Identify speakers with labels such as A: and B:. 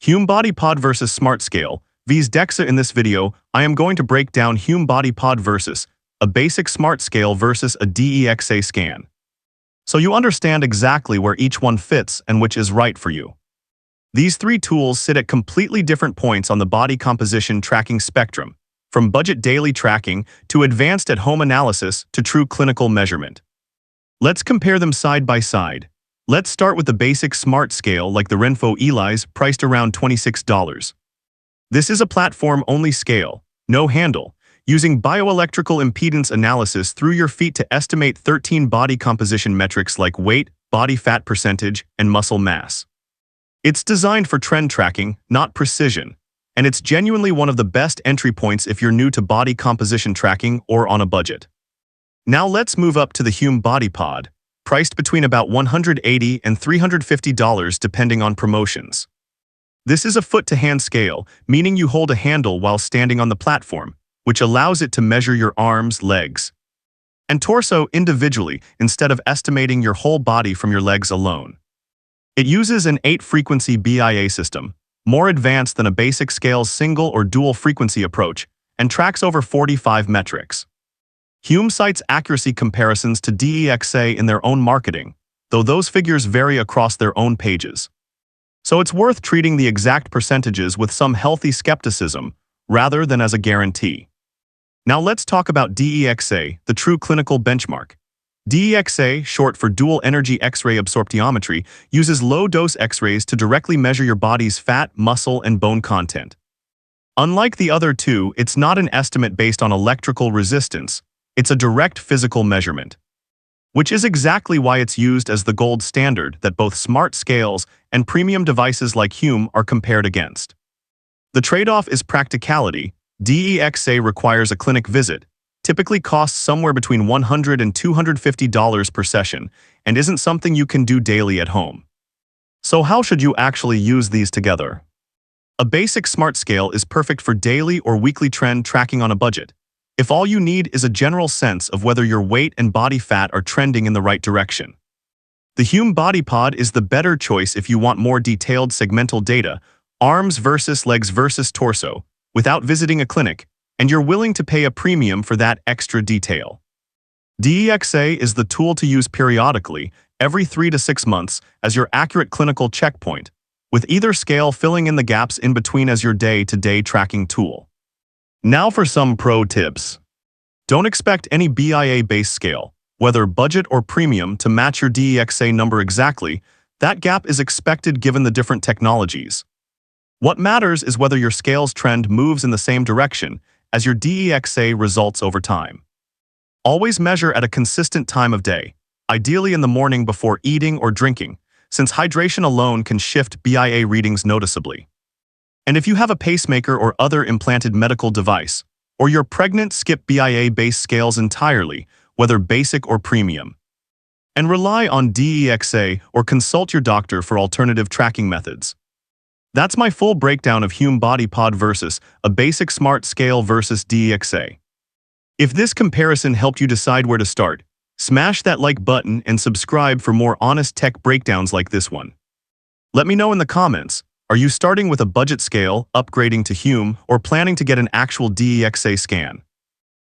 A: Hume Body Pod versus Smart Scale, vs DEXA. In this video, I am going to break down Hume Body Pod versus a basic smart scale versus a DEXA scan, so you understand exactly where each one fits and which is right for you. These three tools sit at completely different points on the body composition tracking spectrum, from budget daily tracking to advanced at-home analysis to true clinical measurement. Let's compare them side by side. Let's start with the basic smart scale like the Renfo Eli's, priced around $26. This is a platform-only scale, no handle, using bioelectrical impedance analysis through your feet to estimate 13 body composition metrics like weight, body fat percentage, and muscle mass. It's designed for trend tracking, not precision, and it's genuinely one of the best entry points if you're new to body composition tracking or on a budget. Now let's move up to the Hume Body Pod, priced between about $180 and $350 depending on promotions. This is a foot-to-hand scale, meaning you hold a handle while standing on the platform, which allows it to measure your arms, legs, and torso individually instead of estimating your whole body from your legs alone. It uses an 8-frequency BIA system, more advanced than a basic scale's single or dual frequency approach, and tracks over 45 metrics. Hume cites accuracy comparisons to DEXA in their own marketing, though those figures vary across their own pages. So it's worth treating the exact percentages with some healthy skepticism, rather than as a guarantee. Now let's talk about DEXA, the true clinical benchmark. DEXA, short for dual energy X-ray absorptiometry, uses low-dose X-rays to directly measure your body's fat, muscle, and bone content. Unlike the other two, it's not an estimate based on electrical resistance. It's a direct physical measurement, which is exactly why it's used as the gold standard that both smart scales and premium devices like Hume are compared against. The trade-off is practicality. DEXA requires a clinic visit, typically costs somewhere between $100 and $250 per session, and isn't something you can do daily at home. So how should you actually use these together? A basic smart scale is perfect for daily or weekly trend tracking on a budget, if all you need is a general sense of whether your weight and body fat are trending in the right direction. The Hume Body Pod is the better choice if you want more detailed segmental data, arms versus legs versus torso, without visiting a clinic, and you're willing to pay a premium for that extra detail. DEXA is the tool to use periodically, every 3 to 6 months, as your accurate clinical checkpoint, with either scale filling in the gaps in between as your day-to-day tracking tool. Now for some pro tips. Don't expect any BIA-based scale, whether budget or premium, to match your DEXA number exactly. That gap is expected given the different technologies. What matters is whether your scale's trend moves in the same direction as your DEXA results over time. Always measure at a consistent time of day, ideally in the morning before eating or drinking, since hydration alone can shift BIA readings noticeably. And if you have a pacemaker or other implanted medical device, or you're pregnant, skip BIA-based scales entirely, whether basic or premium. And rely on DEXA or consult your doctor for alternative tracking methods. That's my full breakdown of Hume Body Pod versus a basic smart scale versus DEXA. If this comparison helped you decide where to start, smash that like button and subscribe for more honest tech breakdowns like this one. Let me know in the comments. Are you starting with a budget scale, upgrading to Hume, or planning to get an actual DEXA scan?